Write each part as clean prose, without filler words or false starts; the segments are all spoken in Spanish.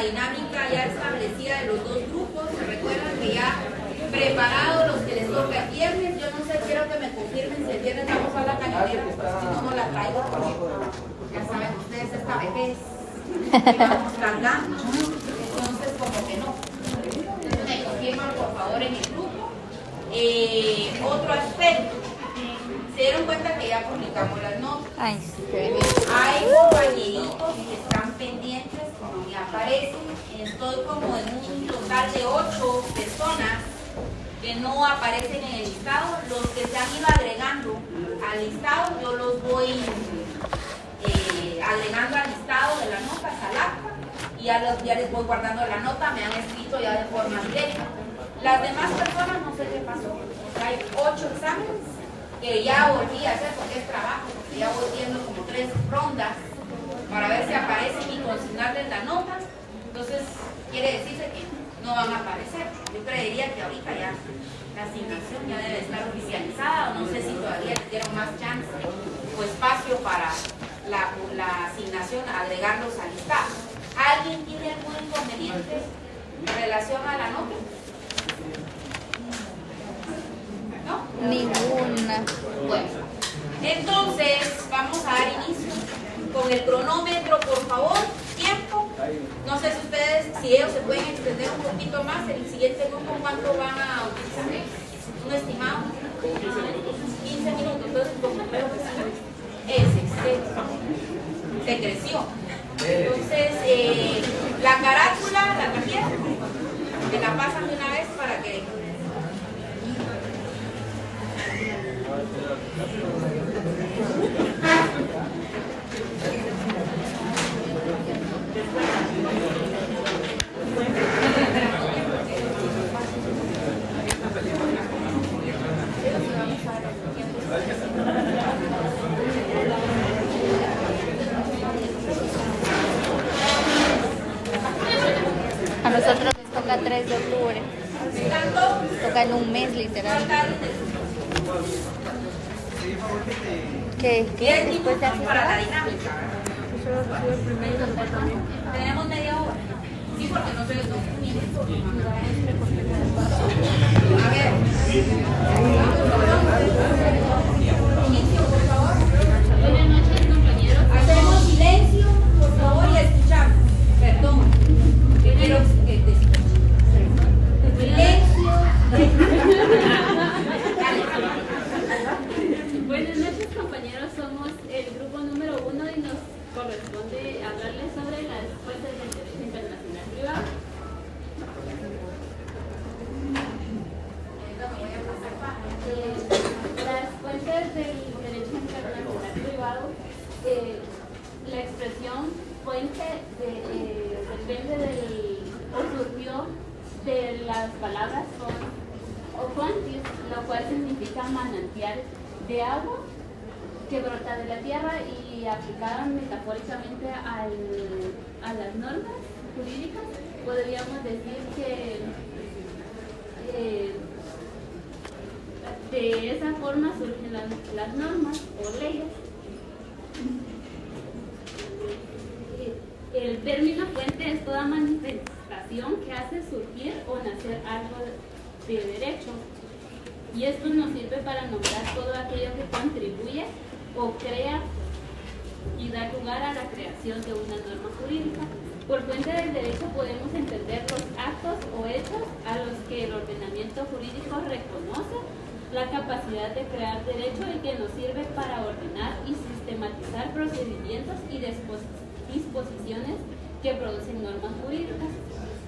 dinámica ya establecida de los dos grupos. Se recuerdan que ya preparados los que les toca el viernes. Yo no sé, quiero que me confirmen si el viernes vamos a la cañonera, porque si no, no la traigo, porque ya saben ustedes esta vejez que vamos cargando, entonces como que no. Entonces me confirman por favor en el grupo. Otro aspecto, se dieron cuenta que ya publicamos las notas. Ay, Hay compañeritos que están pendientes, como me aparecen. Estoy como en un total de 8 personas que no aparecen en el listado. Los que se han ido agregando al listado, yo los voy agregando al listado de las notas, al acta, y ya les voy guardando la nota. Me han escrito ya de forma directa. Las demás personas no sé qué pasó. Hay 8 exámenes que ya volví a hacer porque es trabajo, porque ya voy viendo como 3 rondas para ver si aparecen y consignarles la nota. Entonces quiere decirse que no van a aparecer. Yo creería que ahorita ya la asignación ya debe estar oficializada, o no sé si todavía les dieron más chance o espacio para la asignación, agregarlos al listado. ¿Alguien tiene algún inconveniente en relación a la nota? ¿No? ninguna. Bueno, entonces vamos a dar inicio con el cronómetro, por favor. Tiempo. No sé si ustedes, si ellos se pueden extender un poquito más. El siguiente grupo, ¿cuánto van a utilizar? Un estimado. 15 minutos. Entonces, como creo que se creció. Entonces, la carátula, la tarjeta, me la pasan de una vez para que... A nosotros nos toca 3 de octubre. Toca en un mes, literal. ¿Qué? 10 minutos para la dinámica. Tenemos media hora. Sí, porque no se les da un minuto. A ver. Inicio, por favor. Buenas noches, compañeros. Hacemos silencio, por favor, y escuchamos. Perdón. Que quiero que te escuchen. Silencio. Buenas noches, compañeros. Somos el grupo número 1 y nos corresponde hablarles sobre las fuentes del derecho internacional privado. Las fuentes del derecho internacional privado, la expresión fuente depende o surgió de las palabras o fuentes, lo cual significa manantial de agua que brota de la tierra, y aplicada metafóricamente a las normas jurídicas, podríamos decir que de esa forma surgen las normas o leyes. El término fuente es toda manifestación que hace surgir o nacer algo de derecho, y esto nos sirve para nombrar todo aquello que contribuye o crea y da lugar a la creación de una norma jurídica. Por fuente del derecho podemos entender los actos o hechos a los que el ordenamiento jurídico reconoce la capacidad de crear derecho y que nos sirve para ordenar y sistematizar procedimientos y disposiciones que producen normas jurídicas.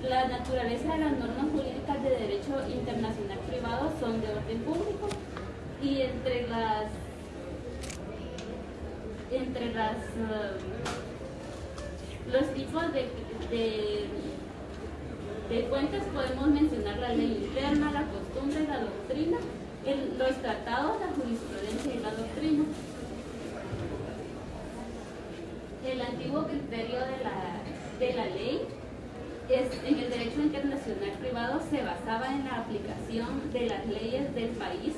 La naturaleza de las normas jurídicas de derecho internacional privado son de orden público, y entre los tipos de fuentes podemos mencionar la ley interna, la costumbre, la doctrina, los tratados, la jurisprudencia y la doctrina. El antiguo criterio de la ley en el derecho internacional privado se basaba en la aplicación de las leyes del país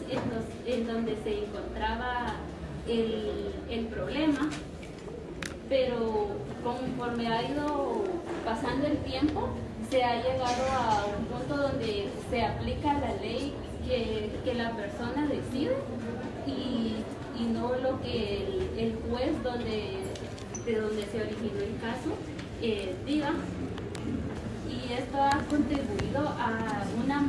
en donde se encontraba el problema, pero conforme ha ido pasando pasando el tiempo se ha llegado a un punto donde se aplica la ley que la persona decide y no lo que el juez de donde se originó el caso diga. Y esto ha contribuido a una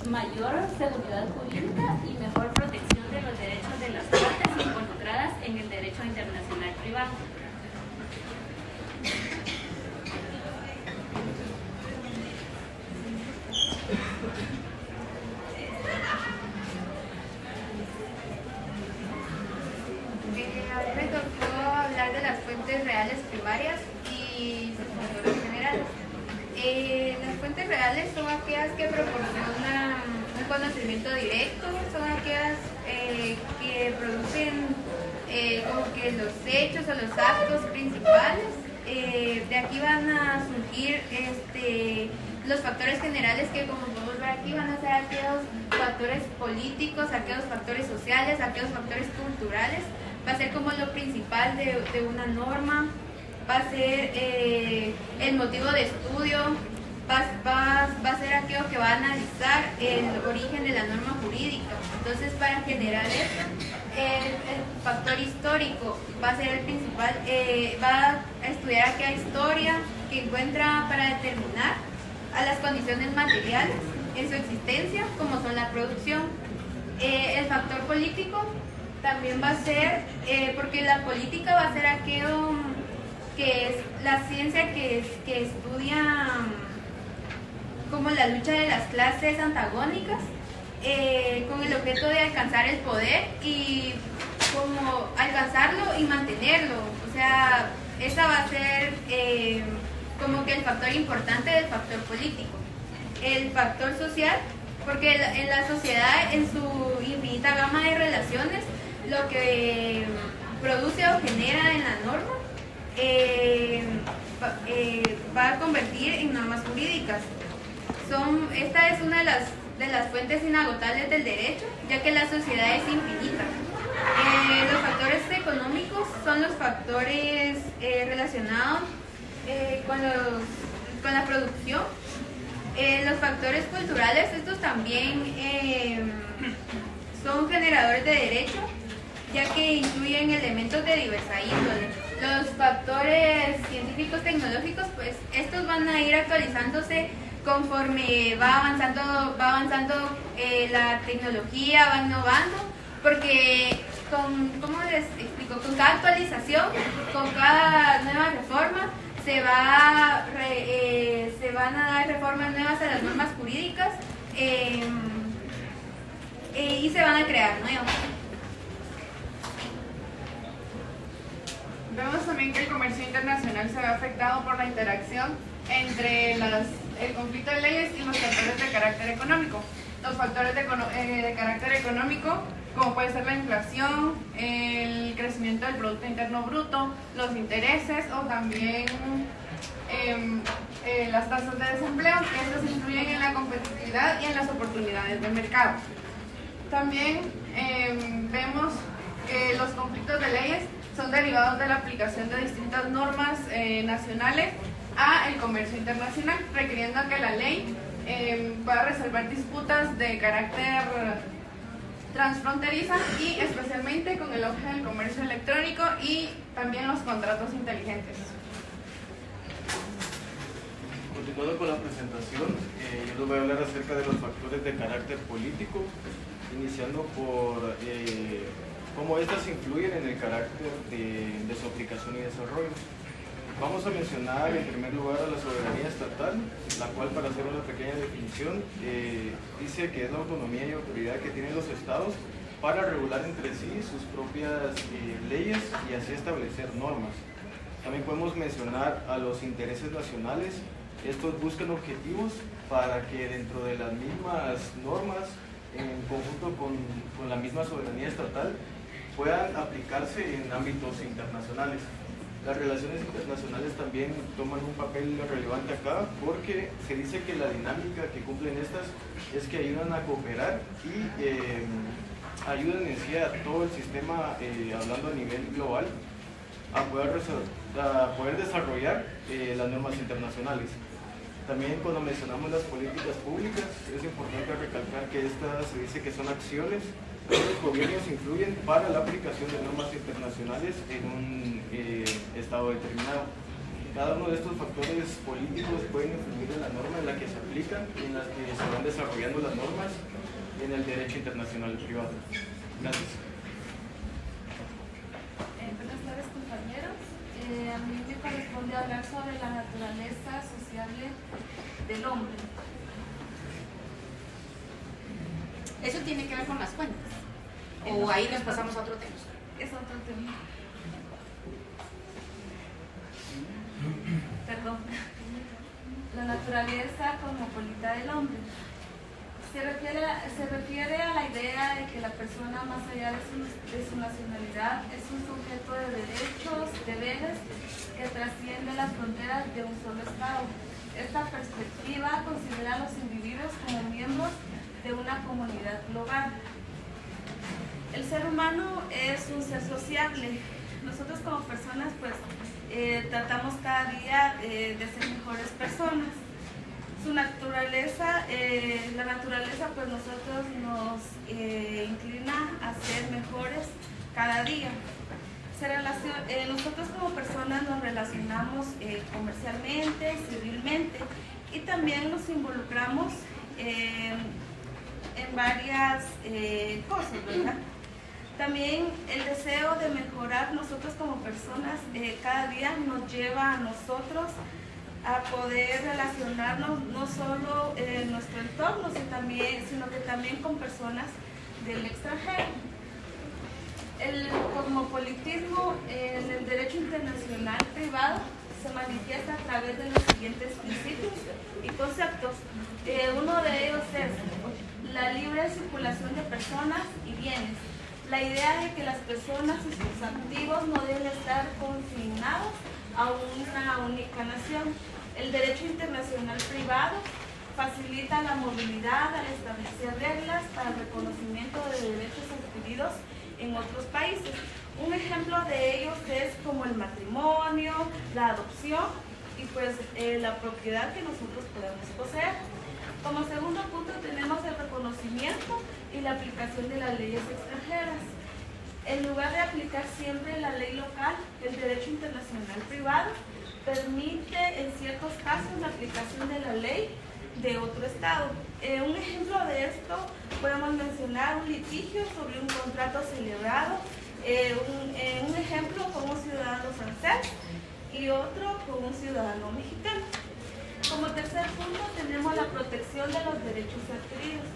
mayor seguridad jurídica y mejor protección de los derechos de las partes involucradas en el derecho internacional privado. A mí me tocó hablar de las fuentes reales primarias y sus factores generales. Las fuentes reales son aquellas que proporcionan un conocimiento directo, son aquellas que producen como que los hechos o los actos principales. De aquí van a surgir los factores generales que, como podemos ver aquí, van a ser aquellos factores políticos, aquellos factores sociales, aquellos factores culturales. Va a ser como lo principal de una norma, va a ser el motivo de estudio, va a ser aquello que va a analizar el origen de la norma jurídica. Entonces, para generar esto, el factor histórico va a ser el principal, va a estudiar aquella historia que encuentra para determinar a las condiciones materiales en su existencia, como son la producción. El factor político también va a ser, porque la política va a ser aquello que es la ciencia que estudia como la lucha de las clases antagónicas con el objeto de alcanzar el poder y como alcanzarlo y mantenerlo. O sea, esa va a ser como que el factor importante del factor político. El factor social, porque en la sociedad, en su infinita gama de relaciones, lo que produce o genera en la norma va a convertir en normas jurídicas. Esta es una de las fuentes inagotables del derecho, ya que la sociedad es infinita. Los factores económicos son los factores relacionados con la producción. Los factores culturales, estos también son generadores de derecho, ya que incluyen elementos de diversa índole. Los factores científicos tecnológicos, pues estos van a ir actualizándose conforme va avanzando la tecnología, va innovando, porque ¿cómo les explico? Con cada actualización, con cada nueva reforma, se van a dar reformas nuevas a las normas jurídicas y se van a crear nuevas. Vemos también que el comercio internacional se ve afectado por la interacción entre el conflicto de leyes y los factores de carácter económico. Los factores de carácter económico, como puede ser la inflación, el crecimiento del Producto Interno Bruto, los intereses o también las tasas de desempleo, que estos influyen en la competitividad y en las oportunidades del mercado. También vemos que los conflictos de leyes son derivados de la aplicación de distintas normas nacionales a el comercio internacional, requiriendo que la ley pueda resolver disputas de carácter transfronteriza y especialmente con el auge del comercio electrónico y también los contratos inteligentes. Continuando con la presentación, yo les voy a hablar acerca de los factores de carácter político, iniciando por cómo estas influyen en el carácter de su aplicación y desarrollo. Vamos a mencionar en primer lugar a la soberanía estatal, la cual, para hacer una pequeña definición, dice que es la autonomía y autoridad que tienen los estados para regular entre sí sus propias leyes y así establecer normas. También podemos mencionar a los intereses nacionales. Estos buscan objetivos para que dentro de las mismas normas, en conjunto con la misma soberanía estatal, puedan aplicarse en ámbitos internacionales. Las relaciones internacionales también toman un papel relevante acá porque se dice que la dinámica que cumplen estas es que ayudan a cooperar y ayudan en sí a todo el sistema, hablando a nivel global, a poder desarrollar las normas internacionales. También cuando mencionamos las políticas públicas, es importante recalcar que estas se dice que son acciones que los gobiernos influyen para la aplicación de normas internacionales en un estado determinado. Cada uno de estos factores políticos pueden influir en la norma en la que se aplican y en la que se van desarrollando las normas en el derecho internacional privado. Gracias. Buenas tardes, compañeros. A mí me corresponde hablar sobre la naturaleza sociable del hombre. Eso tiene que ver con las fuentes. O ahí nos pasamos a otro tema. Es otro tema. Perdón. La naturaleza cosmopolita del hombre. Se refiere a la idea de que la persona, más allá de su nacionalidad, es un sujeto de derechos, deberes, que trasciende las fronteras de un solo Estado. Esta perspectiva considera a los individuos como miembros de una comunidad global. El ser humano es un ser sociable. Nosotros como personas pues tratamos cada día de ser mejores personas. Su naturaleza, la naturaleza pues nosotros nos inclina a ser mejores cada día. Nosotros como personas nos relacionamos comercialmente, civilmente y también nos involucramos en varias cosas, ¿verdad? También el deseo de mejorar nosotros como personas cada día nos lleva a nosotros a poder relacionarnos no solo en nuestro entorno, sino que también con personas del extranjero. El cosmopolitismo en el derecho internacional privado se manifiesta a través de los siguientes principios y conceptos. Uno de ellos es la libre circulación de personas y bienes. La idea de que las personas y sus activos no deben estar confinados a una única nación. El derecho internacional privado facilita la movilidad al establecer reglas para el reconocimiento de derechos adquiridos en otros países. Un ejemplo de ellos es como el matrimonio, la adopción y pues la propiedad que nosotros podemos poseer. Como segundo punto tenemos el reconocimiento y la aplicación de las leyes extranjeras. En lugar de aplicar siempre la ley local, el derecho internacional privado permite en ciertos casos la aplicación de la ley de otro estado. Un ejemplo de esto podemos mencionar un litigio sobre un contrato celebrado, un ejemplo con un ciudadano francés y otro con un ciudadano mexicano. Como tercer punto tenemos la protección de los derechos adquiridos.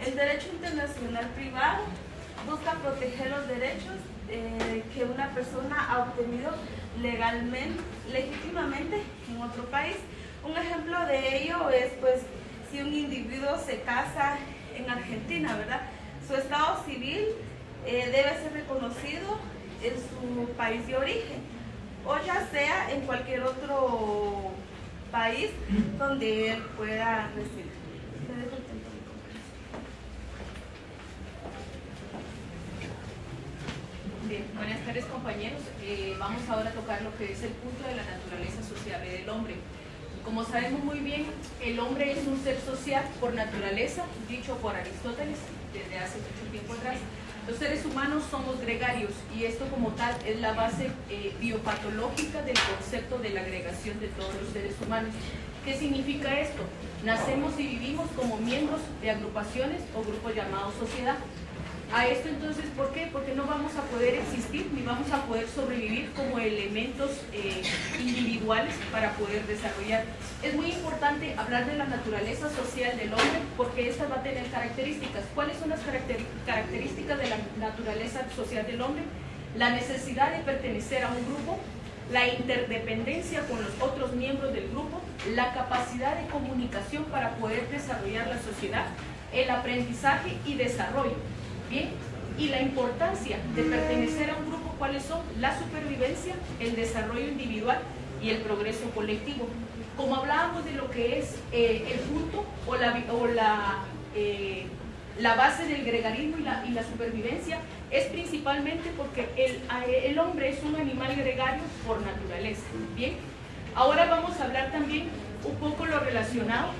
El derecho internacional privado busca proteger los derechos que una persona ha obtenido legítimamente en otro país. Un ejemplo de ello es pues si un individuo se casa en Argentina, ¿verdad? Su estado civil debe ser reconocido en su país de origen o ya sea en cualquier otro país donde él pueda residir. Bien, buenas tardes, compañeros. Vamos ahora a tocar lo que es el punto de la naturaleza sociable del hombre. Como sabemos muy bien, el hombre es un ser social por naturaleza, dicho por Aristóteles desde hace mucho tiempo atrás. Los seres humanos somos gregarios y esto como tal es la base biopatológica del concepto de la agregación de todos los seres humanos. ¿Qué significa esto? Nacemos y vivimos como miembros de agrupaciones o grupos llamados sociedad. A esto entonces, ¿por qué? Porque no vamos a poder existir ni vamos a poder sobrevivir como elementos individuales para poder desarrollar. Es muy importante hablar de la naturaleza social del hombre porque esta va a tener características. ¿Cuáles son las características de la naturaleza social del hombre? La necesidad de pertenecer a un grupo, la interdependencia con los otros miembros del grupo, la capacidad de comunicación para poder desarrollar la sociedad, el aprendizaje y desarrollo. Bien, y la importancia de pertenecer a un grupo, ¿cuáles son? La supervivencia, el desarrollo individual y el progreso colectivo. Como hablábamos de lo que es el punto o la la base del gregarismo y la supervivencia es principalmente porque el hombre es un animal gregario por naturaleza. Bien, ahora vamos a hablar también un poco lo relacionado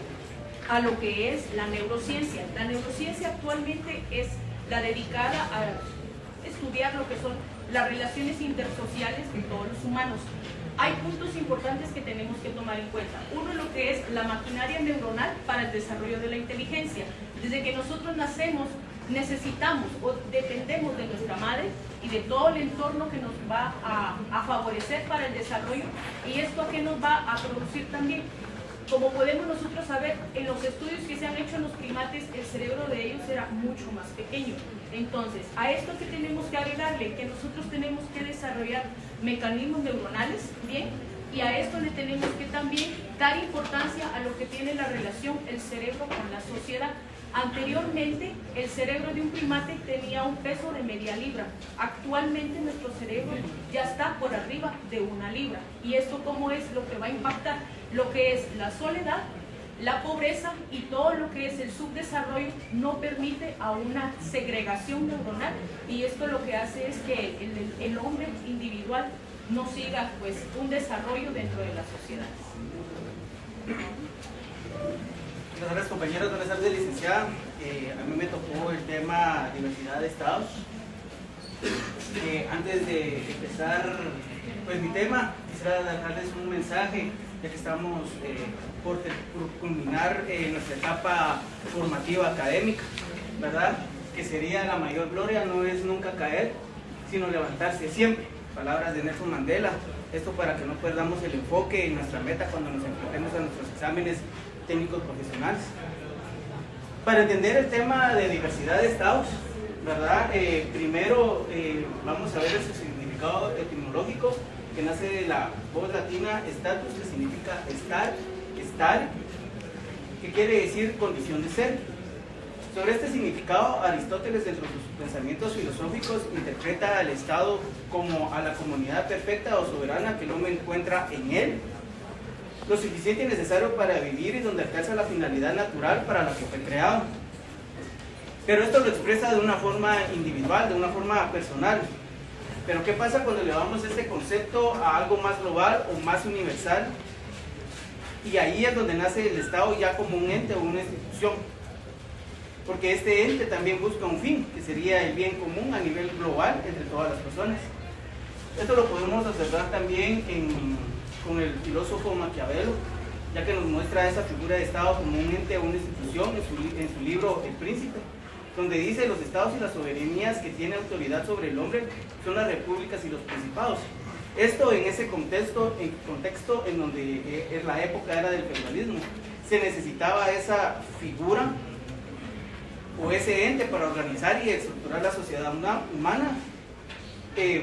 a lo que es la neurociencia. La neurociencia actualmente es la dedicada a estudiar lo que son las relaciones intersociales de todos los humanos. Hay puntos importantes que tenemos que tomar en cuenta. Uno, lo que es la maquinaria neuronal para el desarrollo de la inteligencia. Desde que nosotros nacemos, necesitamos o dependemos de nuestra madre y de todo el entorno que nos va a favorecer para el desarrollo. ¿Y esto a qué nos va a producir también? Como podemos nosotros saber, en los estudios que se han hecho en los primates, el cerebro de ellos era mucho más pequeño. Entonces, a esto que tenemos que agregarle, que nosotros tenemos que desarrollar mecanismos neuronales, ¿bien? Y a esto le tenemos que también dar importancia a lo que tiene la relación el cerebro con la sociedad. Anteriormente, el cerebro de un primate tenía un peso de media libra. Actualmente, nuestro cerebro ya está por arriba de 1 libra. ¿Y esto cómo es lo que va a impactar? Lo que es la soledad, la pobreza y todo lo que es el subdesarrollo no permite a una segregación neuronal, y esto lo que hace es que el hombre individual no siga pues un desarrollo dentro de la sociedad. Buenas tardes, compañeros, buenas tardes, licenciada. A mí me tocó el tema diversidad de estados. Antes de empezar pues mi tema, quisiera darles un mensaje, ya que estamos por culminar nuestra etapa formativa académica, ¿verdad? Que sería la mayor gloria, no es nunca caer, sino levantarse siempre. Palabras de Nelson Mandela. Esto para que no perdamos el enfoque y nuestra meta cuando nos enfrentemos a nuestros exámenes técnicos profesionales. Para entender el tema de diversidad de estados, ¿verdad? Primero vamos a ver su significado etimológico, que nace de la voz latina status, que significa estar, que quiere decir condición de ser. Sobre este significado, Aristóteles, dentro de sus pensamientos filosóficos, interpreta al Estado como a la comunidad perfecta o soberana que el hombre encuentra en él, lo suficiente y necesario para vivir y donde alcanza la finalidad natural para la que fue creado. Pero esto lo expresa de una forma individual, de una forma personal. Pero ¿qué pasa cuando elevamos este concepto a algo más global o más universal? Y ahí es donde nace el Estado ya como un ente o una institución. Porque este ente también busca un fin, que sería el bien común a nivel global entre todas las personas. Esto lo podemos observar también con el filósofo Maquiavelo, ya que nos muestra esa figura de Estado como un ente o una institución en su libro El Príncipe, donde dice: los estados y las soberanías que tiene autoridad sobre el hombre son las repúblicas y los principados. Esto en ese contexto en donde en la época era del feudalismo, se necesitaba esa figura o ese ente para organizar y estructurar la sociedad humana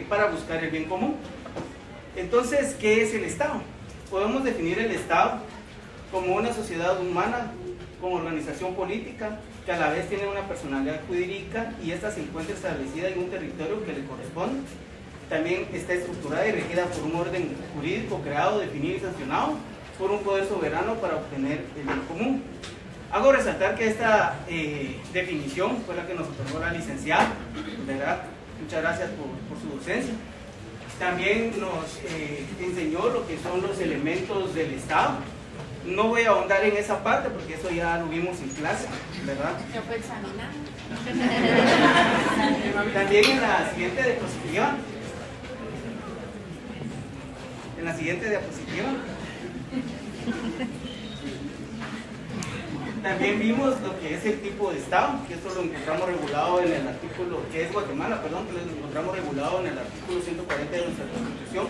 para buscar el bien común. Entonces, ¿qué es el Estado? Podemos definir el Estado como una sociedad humana con organización política que a la vez tiene una personalidad jurídica y ésta se encuentra establecida en un territorio que le corresponde. También está estructurada y regida por un orden jurídico creado, definido y sancionado por un poder soberano para obtener el bien común. Hago resaltar que esta definición fue la que nos otorgó la licenciada, ¿verdad? Muchas gracias por su docencia. También nos enseñó lo que son los elementos del Estado. No voy a ahondar en esa parte porque eso ya lo vimos en clase, ¿verdad? ¿Se fue examinar? También en la siguiente diapositiva. En la siguiente diapositiva. También vimos lo que es el tipo de Estado, que esto lo encontramos regulado en el artículo, que es Guatemala, perdón, que lo encontramos regulado en el artículo 140 de nuestra Constitución.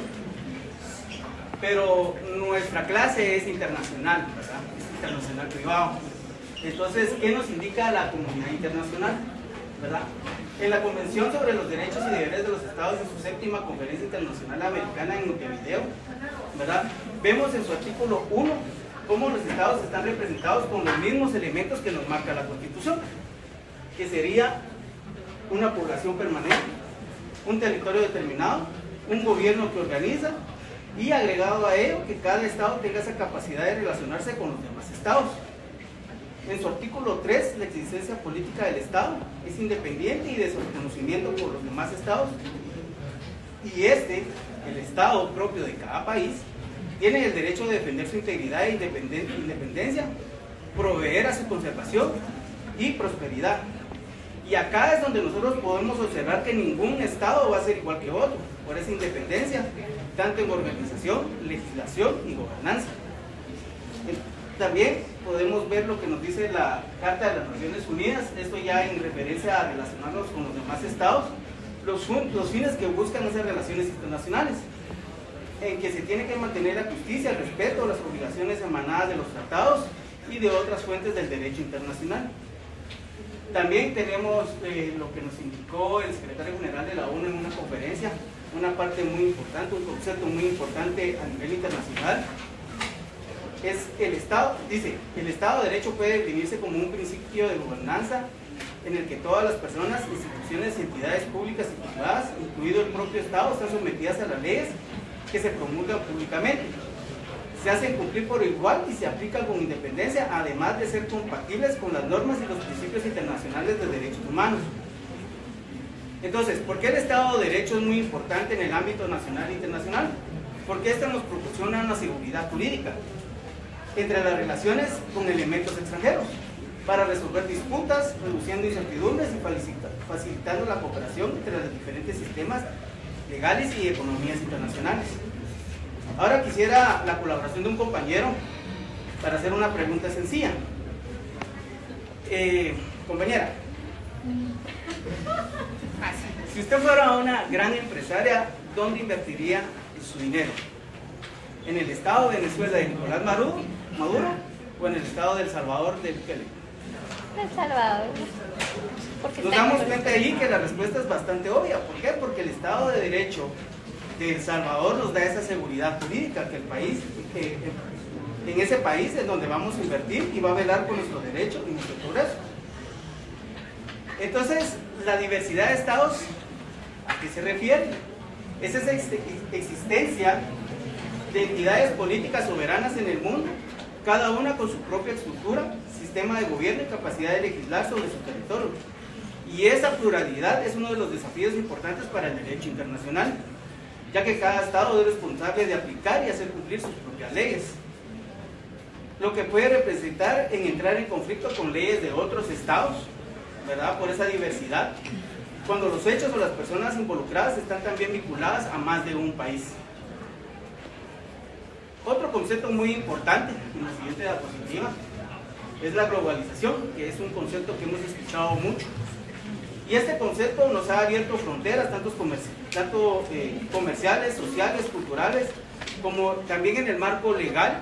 Pero nuestra clase es internacional, ¿verdad? Es internacional privado. Entonces, ¿qué nos indica la comunidad internacional? ¿Verdad? En la Convención sobre los Derechos y Deberes de los Estados, en su 7ª Conferencia Internacional Americana en Montevideo, ¿verdad? Vemos en su artículo 1 cómo los estados están representados con los mismos elementos que nos marca la Constitución, que sería una población permanente, un territorio determinado, un gobierno que organiza y agregado a ello que cada estado tenga esa capacidad de relacionarse con los demás estados. En su artículo 3, la existencia política del Estado es independiente y de su reconocimiento por los demás estados. Y el Estado propio de cada país, tiene el derecho de defender su integridad e independencia, proveer a su conservación y prosperidad. Y acá es donde nosotros podemos observar que ningún Estado va a ser igual que otro, por esa independencia, tanto en organización, legislación y gobernanza. También podemos ver lo que nos dice la Carta de las Naciones Unidas, esto ya en referencia a relacionarnos con los demás estados, los fines que buscan esas relaciones internacionales, en que se tiene que mantener la justicia, el respeto, las obligaciones emanadas de los tratados y de otras fuentes del derecho internacional. También tenemos lo que nos indicó el secretario general de la ONU en una conferencia, una parte muy importante, un concepto muy importante a nivel internacional, es el Estado. Dice, el Estado de Derecho puede definirse como un principio de gobernanza en el que todas las personas, instituciones y entidades públicas y privadas, incluido el propio Estado, están sometidas a las leyes que se promulgan públicamente. Se hacen cumplir por igual y se aplican con independencia, además de ser compatibles con las normas y los principios internacionales de derechos humanos. Entonces, ¿por qué el Estado de Derecho es muy importante en el ámbito nacional e internacional? Porque esto nos proporciona una seguridad jurídica entre las relaciones con elementos extranjeros, para resolver disputas, reduciendo incertidumbres y facilitando la cooperación entre los diferentes sistemas legales y economías internacionales. Ahora quisiera la colaboración de un compañero para hacer una pregunta sencilla. Compañera, si usted fuera una gran empresaria, ¿dónde invertiría su dinero? ¿En el estado de Venezuela de Nicolás Maduro o en el estado de El Salvador de Bukele? El Salvador. Nos damos cuenta ahí que la respuesta es bastante obvia. ¿Por qué? Porque el Estado de Derecho de El Salvador nos da esa seguridad jurídica, que el país, en ese país es donde vamos a invertir y va a velar por nuestros derechos y nuestro progreso. Entonces, la diversidad de estados, ¿a qué se refiere? Es esa existencia de entidades políticas soberanas en el mundo, cada una con su propia estructura, sistema de gobierno y capacidad de legislar sobre su territorio. Y esa pluralidad es uno de los desafíos importantes para el derecho internacional, ya que cada estado es responsable de aplicar y hacer cumplir sus propias leyes, lo que puede representar en entrar en conflicto con leyes de otros estados, ¿verdad? Por esa diversidad, cuando los hechos o las personas involucradas están también vinculadas a más de un país. Otro concepto muy importante en la siguiente diapositiva es la globalización, que es un concepto que hemos escuchado mucho. Y este concepto nos ha abierto fronteras, tanto comerciales, sociales, culturales, como también en el marco legal,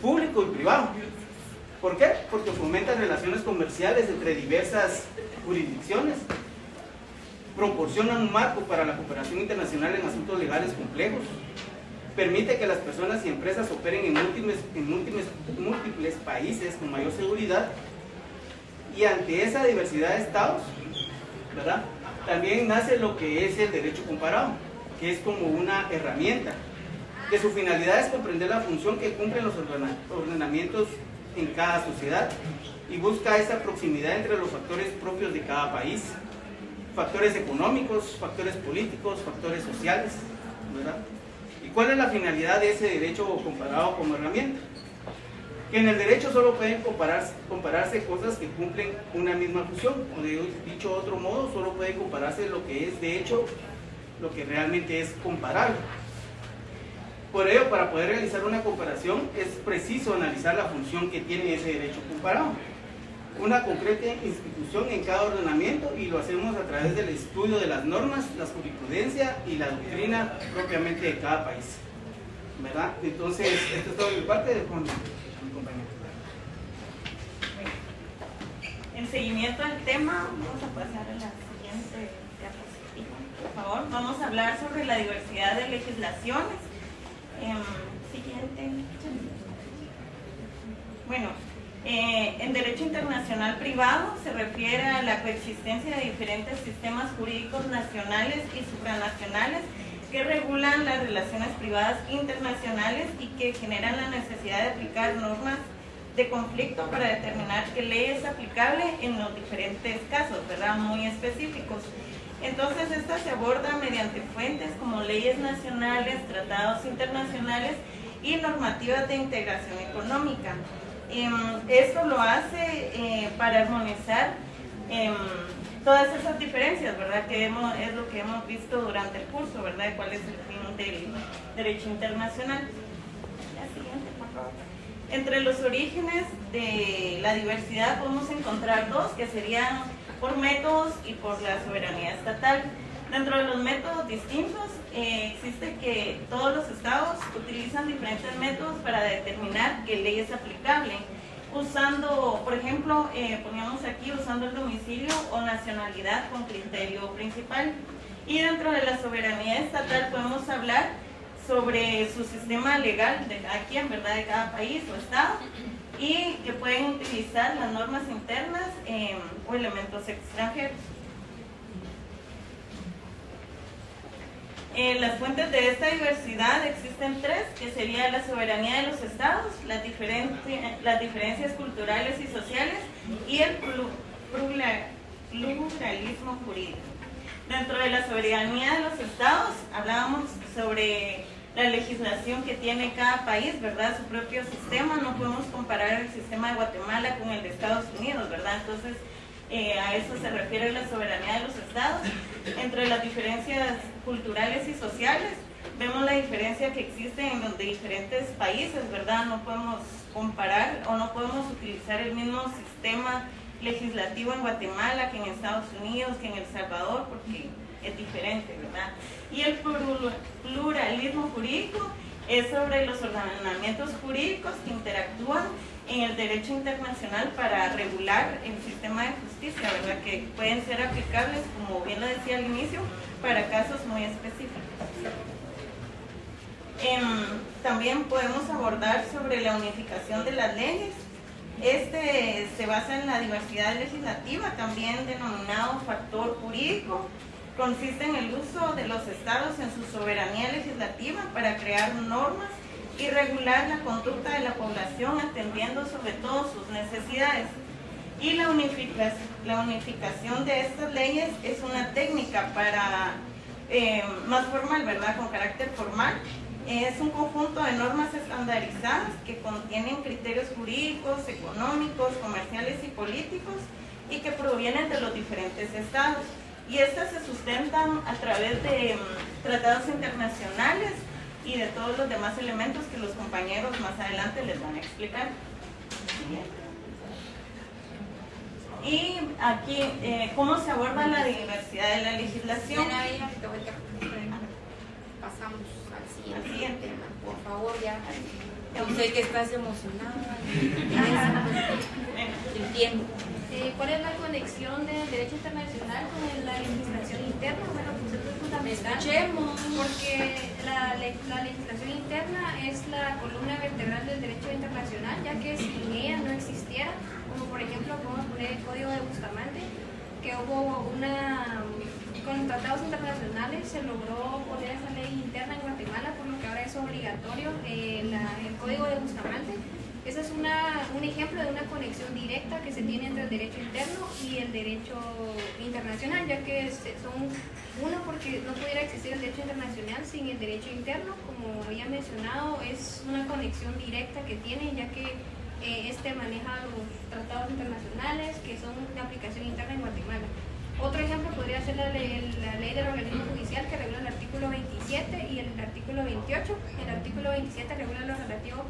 público y privado. ¿Por qué? Porque fomentan relaciones comerciales entre diversas jurisdicciones, proporcionan un marco para la cooperación internacional en asuntos legales complejos, permite que las personas y empresas operen en múltiples países con mayor seguridad, y ante esa diversidad de estados, ¿verdad?, también nace lo que es el derecho comparado, que es como una herramienta, que su finalidad es comprender la función que cumplen los ordenamientos en cada sociedad y busca esa proximidad entre los factores propios de cada país, factores económicos, factores políticos, factores sociales, ¿verdad? ¿Y cuál es la finalidad de ese derecho comparado como herramienta? Que en el derecho solo pueden compararse cosas que cumplen una misma función, o dicho de otro modo, solo puede compararse lo que es de hecho, lo que realmente es comparable. Por ello, para poder realizar una comparación, es preciso analizar la función que tiene ese derecho comparado, una concreta institución en cada ordenamiento, y lo hacemos a través del estudio de las normas, la jurisprudencia y la doctrina propiamente de cada país, ¿verdad? Entonces, esto es todo de mi parte, con mi compañero. En seguimiento al tema, vamos a pasar a la siguiente diapositiva, por favor. Vamos a hablar sobre la diversidad de legislaciones. Siguiente. Bueno, en derecho internacional privado se refiere a la coexistencia de diferentes sistemas jurídicos nacionales y supranacionales que regulan las relaciones privadas internacionales y que generan la necesidad de aplicar normas de conflicto para determinar qué ley es aplicable en los diferentes casos, ¿verdad? Muy específicos. Entonces, esta se aborda mediante fuentes como leyes nacionales, tratados internacionales y normativas de integración económica. Esto lo hace para armonizar todas esas diferencias, ¿verdad? Que es lo que hemos visto durante el curso, ¿verdad? ¿Cuál es el fin del derecho internacional? La siguiente, por favor. Entre los orígenes de la diversidad podemos encontrar dos, que serían por métodos y por la soberanía estatal. Dentro de los métodos distintos, existe que todos los estados utilizan diferentes métodos para determinar qué ley es aplicable, usando, por ejemplo, poníamos aquí usando el domicilio o nacionalidad con criterio principal. Y dentro de la soberanía estatal podemos hablar sobre su sistema legal de cada quien, ¿verdad? De cada país o estado, y que pueden utilizar las normas internas o elementos extranjeros. Las fuentes de esta diversidad existen tres, que sería la soberanía de los estados, las diferencias culturales y sociales y el pluralismo jurídico. Dentro de la soberanía de los estados hablábamos sobre la legislación que tiene cada país, ¿verdad? Su propio sistema. No podemos comparar el sistema de Guatemala con el de Estados Unidos, ¿verdad? Entonces, a eso se refiere la soberanía de los estados. Entre las diferencias culturales y sociales, vemos la diferencia que existe en los de diferentes países, ¿verdad? No podemos comparar o no podemos utilizar el mismo sistema legislativo en Guatemala que en Estados Unidos, que en El Salvador, porque es diferente, ¿verdad? Y el pluralismo jurídico es sobre los ordenamientos jurídicos que interactúan en el derecho internacional para regular el sistema de justicia, ¿verdad? Que pueden ser aplicables, como bien lo decía al inicio, para casos muy específicos. También podemos abordar sobre la unificación de las leyes. Este se basa en la diversidad legislativa, también denominado factor jurídico. Consiste en el uso de los estados en su soberanía legislativa para crear normas y regular la conducta de la población, atendiendo sobre todo sus necesidades. Y la unificación de estas leyes es una técnica para más formal, ¿verdad? Con carácter formal. Es un conjunto de normas estandarizadas que contienen criterios jurídicos, económicos, comerciales y políticos y que provienen de los diferentes estados. Y estas se sustentan a través de tratados internacionales y de todos los demás elementos que los compañeros más adelante les van a explicar. Y aquí, ¿cómo se aborda la diversidad de la legislación? Pasamos al siguiente tema, por favor, ya. Yo sé que estás emocionada. Entiendo. ¿Cuál es la conexión del derecho internacional con la legislación interna? Bueno, pues esto es fundamental. Escuchemos. Porque la legislación interna es la columna vertebral del derecho internacional, ya que sin ella no existiera, como por ejemplo podemos poner el Código de Bustamante, que hubo con tratados internacionales se logró poner esa ley interna en Guatemala, por lo que ahora es obligatorio el Código de Bustamante. Ese es un ejemplo de una conexión directa que se tiene entre el derecho interno y el derecho internacional, ya que son uno, porque no pudiera existir el derecho internacional sin el derecho interno. Como había mencionado, es una conexión directa que tienen, ya que este maneja los tratados internacionales que son de aplicación interna en Guatemala. Otro ejemplo podría ser la ley del organismo judicial, que regula el artículo 27 y el artículo 28. El artículo 27 regula lo relativo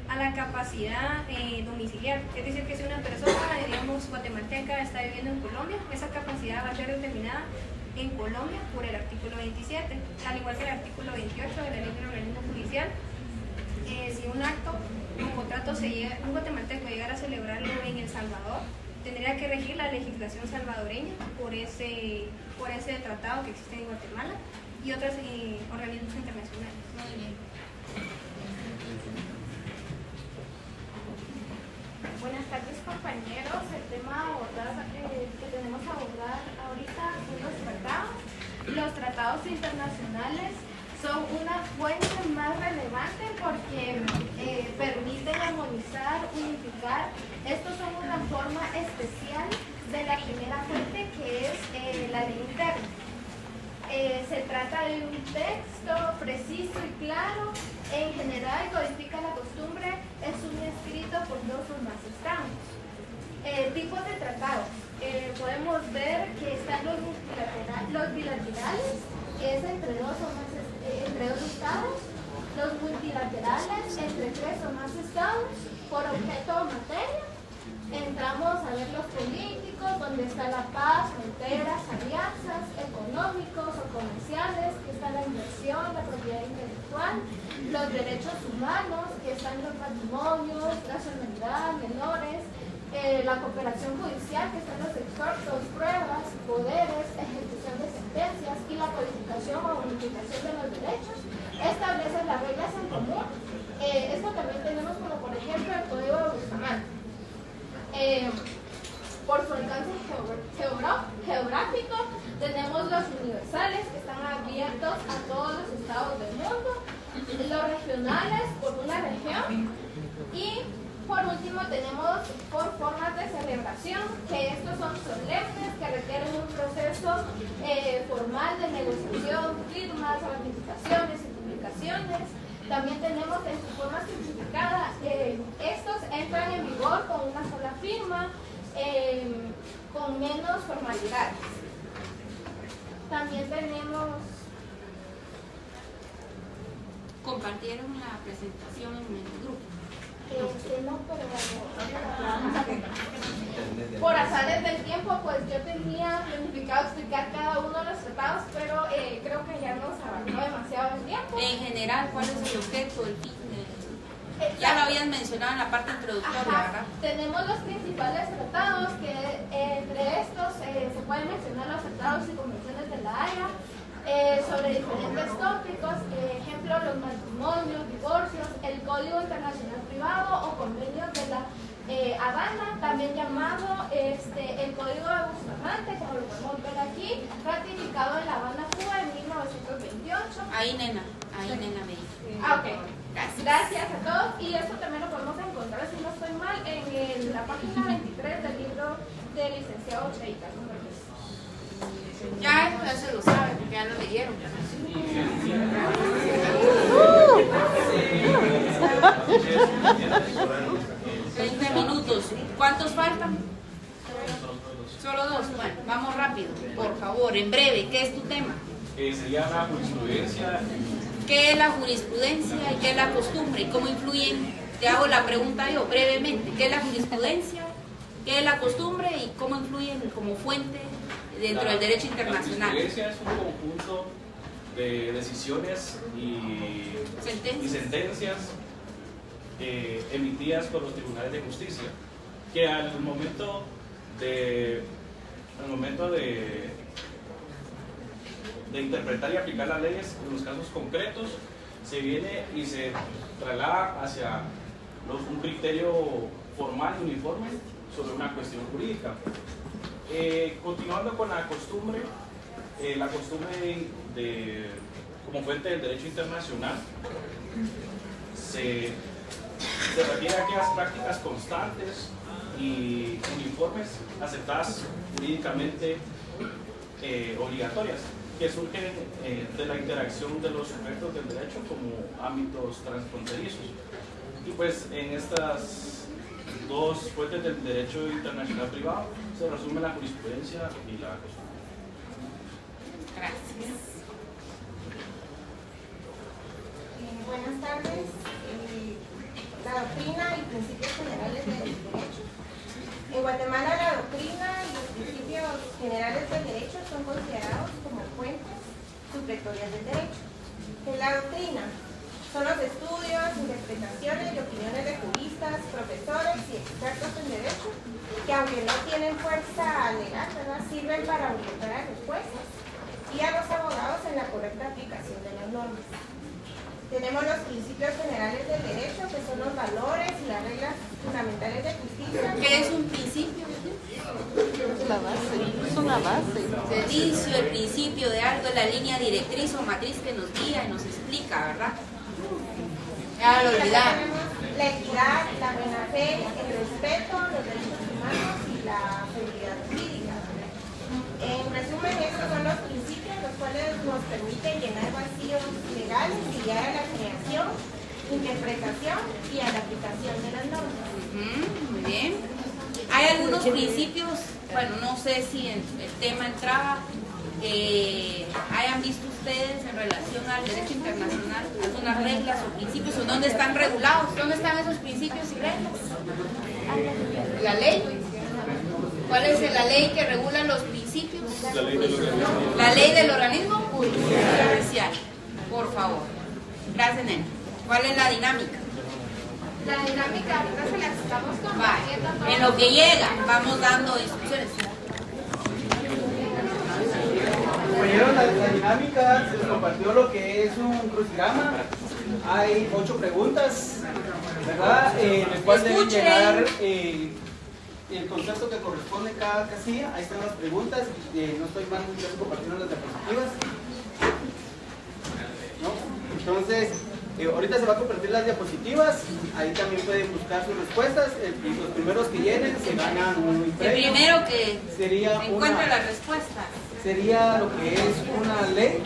a la capacidad domiciliar, es decir, que si una persona, digamos, guatemalteca está viviendo en Colombia, esa capacidad va a ser determinada en Colombia por el artículo 27, al igual que el artículo 28 de la ley del organismo judicial. Si un acto, un contrato, un guatemalteco llegara a celebrarlo en El Salvador, tendría que regir la legislación salvadoreña por ese tratado que existe en Guatemala y otros organismos internacionales. Muy bien. Buenas tardes, compañeros. El tema que tenemos a abordar ahorita son los tratados. Los tratados internacionales son una fuente más relevante porque permiten armonizar, unificar. Estos son una forma especial de la primera fuente, que es la ley interna. Se trata de un texto preciso y claro. En general codifica la costumbre. Es un escrito por 2 o más estados. Tipos de tratados. Podemos ver que están los bilaterales, que es entre 2 estados. Los multilaterales, entre 3 o más estados, por objeto o materia. Entramos a ver los políticos, donde está la paz, fronteras, alianzas, económicos o comerciales, que está la inversión, la propiedad intelectual, los derechos humanos, que están los matrimonios, nacionalidad, menores, la cooperación judicial, que están los exhortos, pruebas, poderes, ejecución de sentencias, y la codificación o unificación de los derechos, establece las reglas en común. Esto también tenemos como por ejemplo el Código de Bustamante. Por su alcance geográfico tenemos los universales, que están abiertos a todos los estados del mundo, los regionales por una región, y por último tenemos por formas de celebración, que estos son solemnes, que requieren un proceso formal de negociación, firmas, ratificaciones y publicaciones. También tenemos en su forma simplificada, estos entran en vigor con una sola firma, con menos formalidades. También tenemos... ¿Compartieron la presentación en el grupo? No, pero por azares del tiempo, pues yo tenía planificado explicar cada uno de los tratados, pero creo que ya nos abarcó demasiado el tiempo. En general, ¿cuál es el objeto, el fin? Ya lo habían mencionado en la parte introductoria, ¿verdad? Tenemos los principales tratados, que entre estos se pueden mencionar los tratados y convenciones de la Haya, sobre diferentes tópicos, ejemplo, los matrimonios, divorcios, el Código Internacional Privado o convenios de la Habana, también llamado el Código de Bustamante, como lo podemos ver aquí, ratificado en La Habana, Cuba, en 1928. Ahí, nena me dice. Ok. Gracias a todos, y esto también lo podemos encontrar, si no estoy mal, en la página 23 del libro del licenciado Cheika. Ya se lo saben, porque ya lo leyeron. 30 minutos. ¿Cuántos faltan? Solo 2. Bueno, vamos rápido, por favor, en breve. ¿Qué es tu tema? Sería la jurisprudencia. ¿Qué es la jurisprudencia y qué es la costumbre? ¿Y cómo influyen? Te hago la pregunta yo brevemente. ¿Qué es la jurisprudencia? ¿Qué es la costumbre? ¿Y cómo influyen como fuente dentro del derecho internacional? La jurisprudencia es un conjunto de decisiones y sentencias emitidas por los tribunales de justicia, que al momento de interpretar y aplicar las leyes en los casos concretos, se viene y se traslada hacia un criterio formal y uniforme sobre una cuestión jurídica. Continuando con la costumbre como fuente del derecho internacional se refiere a aquellas prácticas constantes y uniformes aceptadas jurídicamente obligatorias, que surgen de la interacción de los sujetos del derecho como ámbitos transfronterizos. Y pues en estas 2 fuentes del derecho internacional privado se resume la jurisprudencia y la costumbre. Gracias. Buenas tardes. La doctrina y principios generales del derecho. En Guatemala, la doctrina y los principios generales del derecho son considerados como fuentes supletorias del derecho. En la doctrina son los estudios, interpretaciones y opiniones de juristas, profesores y expertos en derecho, que aunque no tienen fuerza legal, ¿verdad?, sirven para orientar a los jueces y a los abogados en la correcta aplicación de las normas. Tenemos los principios generales del derecho, que son los valores y las reglas fundamentales de justicia. ¿Qué es un principio? La base. son la base. Servicio, el principio de algo, la línea directriz o matriz que nos guía y nos explica, ¿verdad? Ya lo olvidamos. La equidad, la buena fe, el respeto, los derechos humanos y la seguridad jurídica. En resumen, estos son los principios los cuales nos permiten llenar vacíos legales y guiar a la creación, interpretación y a la aplicación de las normas. Muy bien. Hay algunos principios, bueno, no sé si el tema entraba, hayan visto ustedes en relación al derecho internacional algunas reglas o principios, o dónde están regulados, dónde están esos principios y reglas. La ley. ¿Cuál es la ley que regula los principios? La ley del organismo. La ley del organismo judicial. Por favor. Gracias, nena. ¿Cuál es la dinámica? La dinámica ahorita se la estamos compartiendo. Vale. En lo que llega, vamos dando instrucciones. Compañeros, la dinámica se les compartió lo que es un crucigrama. Hay 8 preguntas, ¿verdad? En el cual deben llenar el concepto que corresponde a cada casilla. Ahí están las preguntas. No estoy más compartiendo las diapositivas, ¿no? Entonces, ahorita se va a compartir las diapositivas. Ahí también pueden buscar sus respuestas. Los primeros que llenen se ganan un premio. El primero que sería encuentre la respuesta. Sería lo que es una ley.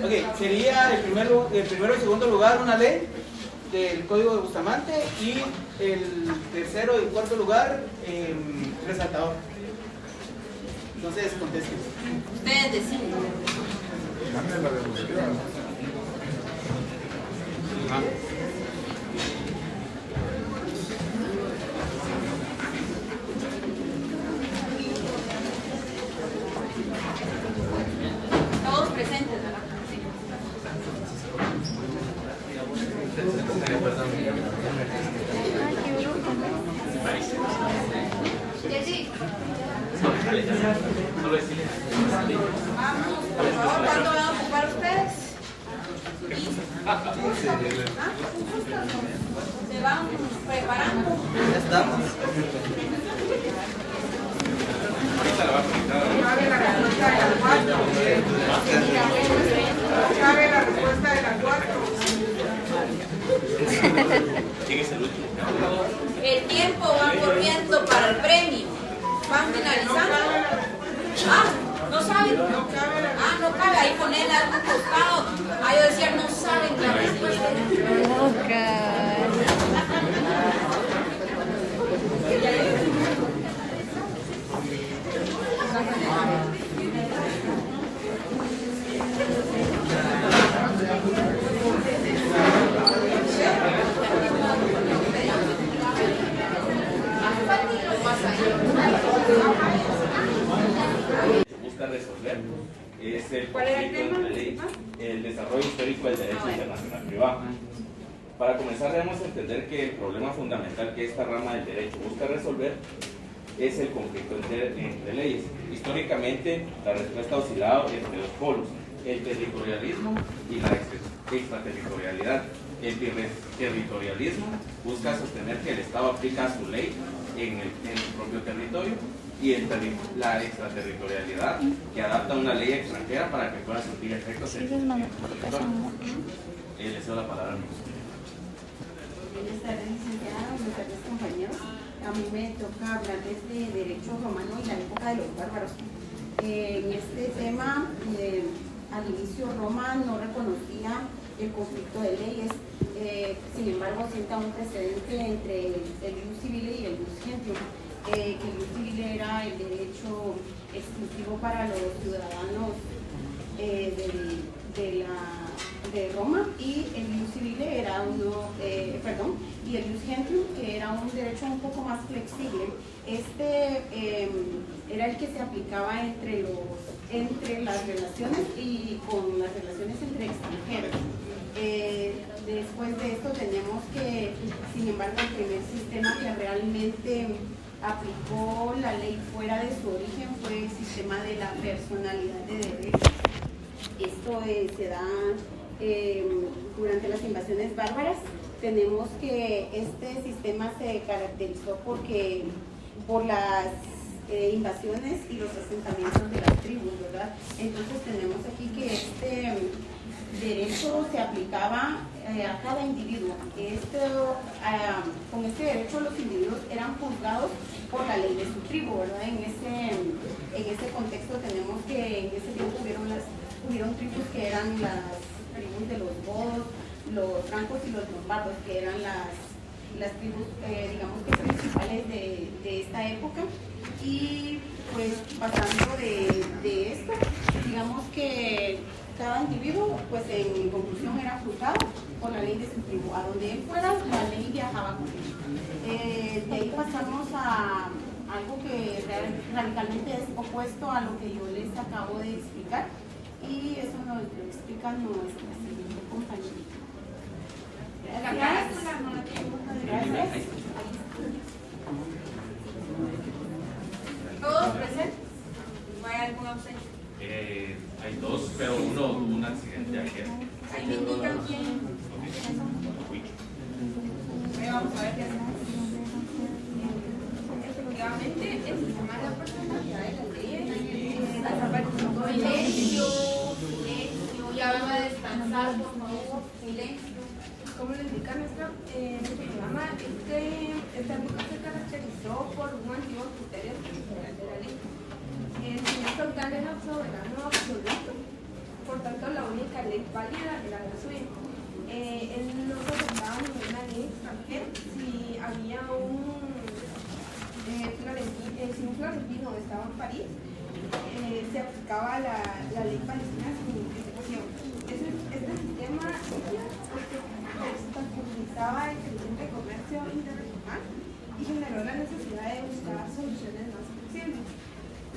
Ok, sería el primero y segundo lugar una ley del Código de Bustamante y el tercero y cuarto lugar resaltador. Entonces, contesten. Ustedes deciden. Todos presentes, ¿verdad? Sí. Vamos, por favor, ¿cuánto van a ocupar ustedes? Se van preparando. Ya estamos. Cabe la respuesta de las 4. Cabe la respuesta de las 4. ¿Quién es el último? El tiempo va corriendo para el premio. Van finalizando. ¿No saben? No cabe. Ahí ponerle algo costado. Yo decía, no saben la respuesta. Busca resolver es el ¿Cuál era el conflicto tema? entre leyes, el desarrollo histórico del derecho internacional privado. Para comenzar debemos entender que el problema fundamental que esta rama del derecho busca resolver es el conflicto entre leyes. Históricamente la respuesta ha oscilado entre dos polos, el territorialismo y la extraterritorialidad. El territorialismo busca sostener que el Estado aplica su ley en su propio territorio, y la extraterritorialidad que adapta una ley extranjera para que pueda surtir efectos en el territorio. Le cedo la palabra a nosotros. Buenas tardes, licenciados, buenas tardes, compañeros. A mí me toca hablar de este derecho romano y la época de los bárbaros. En este tema, al inicio Roma no reconocía el conflicto de leyes, sin embargo sienta un precedente entre el ius civile y el ius gentium, que el ius civile era el derecho exclusivo para los ciudadanos de Roma, y el ius civile era y el ius gentium, que era un derecho un poco más flexible. Este era el que se aplicaba entre las relaciones y con las relaciones entre extranjeros. Después de esto tenemos que, sin embargo, el primer sistema que realmente aplicó la ley fuera de su origen fue el sistema de la personalidad de derecho. Esto se da durante las invasiones bárbaras. Tenemos que este sistema se caracterizó por las invasiones y los asentamientos de las tribus, ¿verdad? Entonces tenemos aquí que este derecho se aplicaba a cada individuo. Con este derecho los individuos eran juzgados por la ley de su tribu, ¿verdad? En ese contexto tenemos que en ese tiempo hubieron tribus que eran las tribus de los godos, los francos y los lombardos, que eran las tribus, digamos que principales de esta época. Y pues pasando de esto, digamos que cada individuo, pues en conclusión, era juzgado por la ley de su tribu. A donde él fuera, la ley viajaba con él. De ahí pasamos a algo que radicalmente es opuesto a lo que yo les acabo de explicar, y eso nos lo explica nuestra siguiente compañera. Gracias. ¿Todos presentes? ¿No hay algún ausente? Hay dos, pero uno tuvo un accidente ayer. Ahí me indican quién. Vamos a ver qué hacemos. Efectivamente, el sistema de la personalidad de las leyes. Silencio, ya van a descansar, por favor. Silencio. Como lo indica nuestro programa, esta época se caracterizó por un antiguo criterio estructural de la ley. El señor feudal era soberano absoluto, por tanto la única ley válida era la suya. Él no soportaba ninguna ley extranjera. Si había si un florentino estaba en París, se aplicaba la ley parisina sin excepción. Este sistema obstaculizaba el creciente comercio internacional y generó la necesidad de buscar soluciones más flexibles,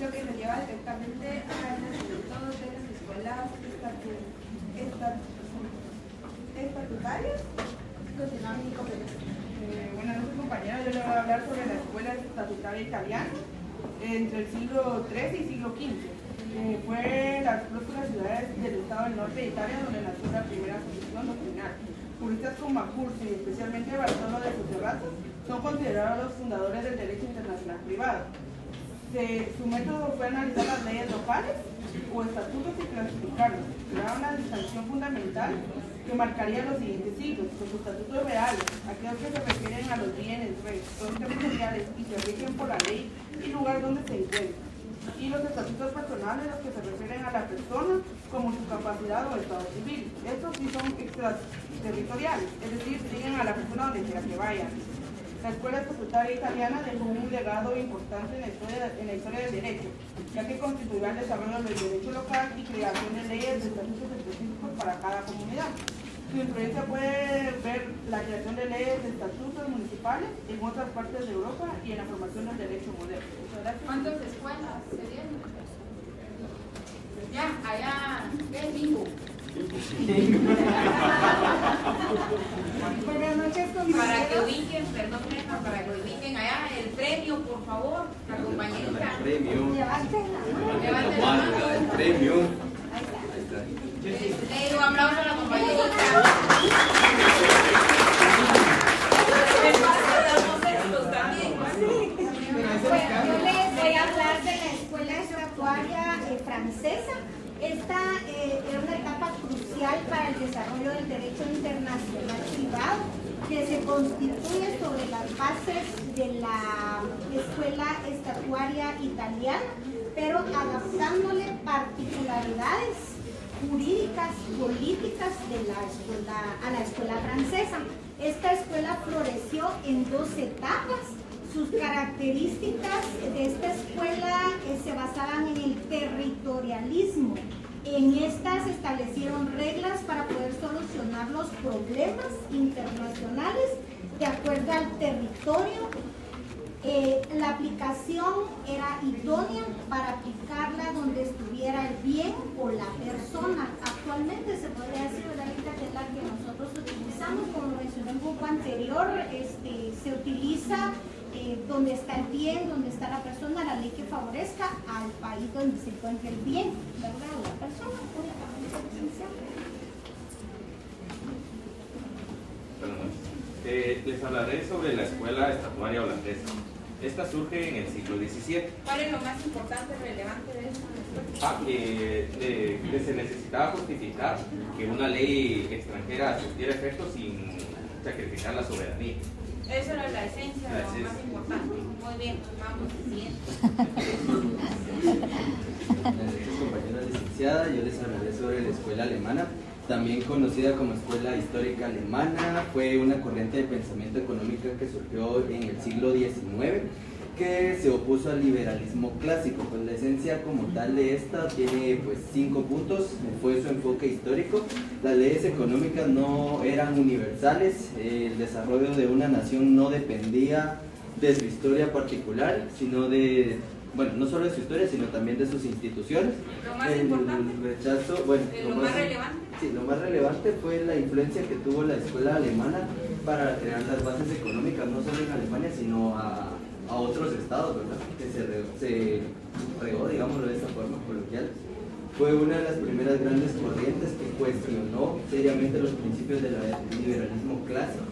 lo que nos lleva directamente al nacimiento de las escuelas estatutarias. Continuamos, Nico Pérez. Bueno, nuestra compañera, yo le voy a hablar sobre la escuela estatutaria italiana entre el siglo XIII y siglo XV. Fue las próximas ciudades del estado del norte de Italia donde nació la primera asociación doctrinal. Juristas como Accursi y especialmente Bartolo de Sotterrato son considerados los fundadores del derecho internacional privado. Su método fue analizar las leyes locales o estatutos y clasificarlos. Era una distinción fundamental que marcaría los siguientes siglos: los estatutos reales, aquellos que se refieren a los bienes, recursos territoriales y se rigen por la ley y lugar donde se encuentran, y los estatutos personales, los que se refieren a la persona como su capacidad o estado civil. Estos sí son extraterritoriales, es decir, siguen a la persona donde quiera que vaya. La escuela estatutaria italiana dejó un legado importante en la historia del derecho, ya que constituirá el desarrollo del derecho local y creación de leyes de estatutos específicos para cada comunidad. Su influencia puede ver la creación de leyes de estatutos municipales en otras partes de Europa y en la formación del derecho moderno. ¿Cuántas escuelas serían? Ya, allá, ¿qué bingo? Buenas noches, compañeros. Para que ubiquen, perdón, para que ubiquen allá el premio, por favor, la compañerita. El premio. Levanten la mano. El premio. Le digo un aplauso a la compañerita. Yo les voy a hablar de la escuela estatuaria francesa. Esta era una etapa crucial para el desarrollo del derecho internacional privado, que se constituye sobre las bases de la escuela estatuaria italiana, pero adaptándole particularidades jurídicas, políticas a la escuela francesa. Esta escuela floreció en 2 etapas. Sus características de esta escuela se basaban en el territorialismo. En esta se establecieron reglas para poder solucionar los problemas internacionales de acuerdo al territorio. La aplicación era idónea para aplicarla donde estuviera el bien o la persona. Actualmente se podría decir, ¿verdad?, que es la que nosotros utilizamos, como mencioné un poco anterior, se utiliza donde está el bien, donde está la persona, la ley que favorezca al país donde se encuentre el bien, ¿verdad?, o la persona, únicamente esencial. Les hablaré sobre la escuela estatuaria holandesa. Esta surge en el siglo XVII. ¿Cuál es lo más importante y relevante de esto? Que se necesitaba justificar que una ley extranjera surtiera efecto sin sacrificar la soberanía. Eso era la esencia, lo más importante. Muy bien, vamos, siguiente. Compañera licenciada, yo les hablaré sobre la escuela alemana, también conocida como Escuela Histórica Alemana. Fue una corriente de pensamiento económica que surgió en el siglo XIX, que se opuso al liberalismo clásico. Pues la esencia como tal de esta tiene pues 5 puntos. Fue su enfoque histórico. Las leyes económicas no eran universales. El desarrollo de una nación no dependía de su historia particular, sino de, bueno, no solo de su historia, sino también de sus instituciones. Lo más importante. Rechazo, bueno, lo más relevante. Sí, lo más relevante fue la influencia que tuvo la escuela alemana para crear las bases económicas, no solo en Alemania, sino a otros estados, ¿verdad? Que se regó, digámoslo de esta forma coloquial. Fue una de las primeras grandes corrientes que cuestionó seriamente los principios del liberalismo clásico.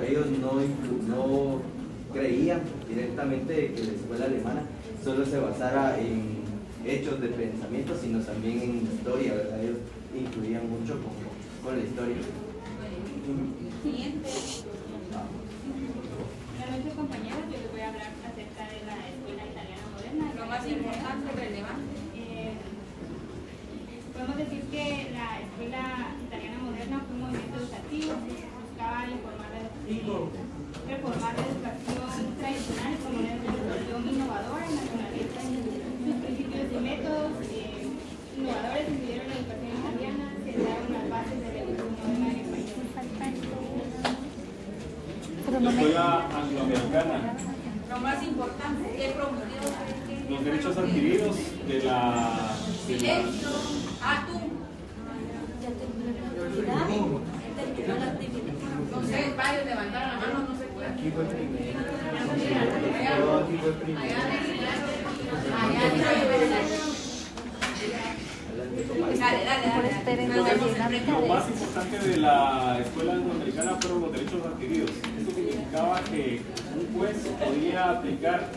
Ellos no creían directamente que la escuela alemana solo se basara en hechos de pensamiento, sino también en historia, ¿verdad? Ellos incluían mucho con la historia. Siguiente. Buenas noches, compañeros. Yo les voy a hablar acerca de la escuela italiana moderna. Lo más importante y relevante. Podemos decir que la escuela italiana moderna fue un movimiento educativo que buscaba reformar la educación tradicional como una educación innovadora y nacionalista. Sus principios y métodos innovadores incluyeron la educación italiana, sentaron las bases de la educación moderna en el país. La escuela angloamericana. Lo más importante, ¿qué promovió? Los derechos adquiridos de la... Silencio. Tú. No sé, varios levantaron la mano, no se puede. Aquí fue el primero. Aquí fue el primero. Lo más importante de la escuela angloamericana fueron los derechos adquiridos. Esto significaba que un juez podía aplicar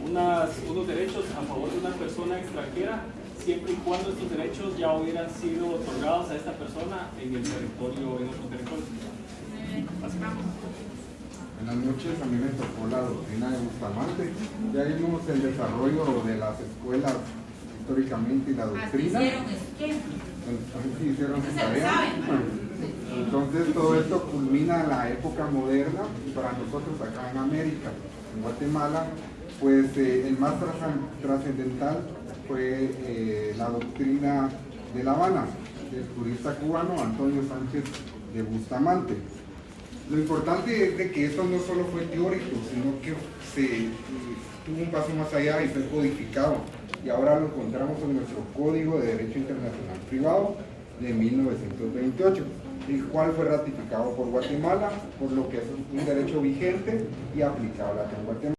unos derechos a favor de una persona extranjera siempre y cuando estos derechos ya hubieran sido otorgados a esta persona en el territorio, en otro territorio. Buenas noches, a mí me tocó la doctrina de Bustamante. Ya vimos el desarrollo de las escuelas históricamente y la doctrina. Hicieron su tarea. Entonces todo esto culmina en la época moderna y para nosotros acá en América, en Guatemala, pues el más trascendental fue la doctrina de La Habana, del jurista cubano Antonio Sánchez de Bustamante. Lo importante es de que esto no solo fue teórico, sino que se tuvo un paso más allá y fue codificado. Y ahora lo encontramos en nuestro Código de Derecho Internacional Privado de 1928, el cual fue ratificado por Guatemala, por lo que es un derecho vigente y aplicable acá en Guatemala.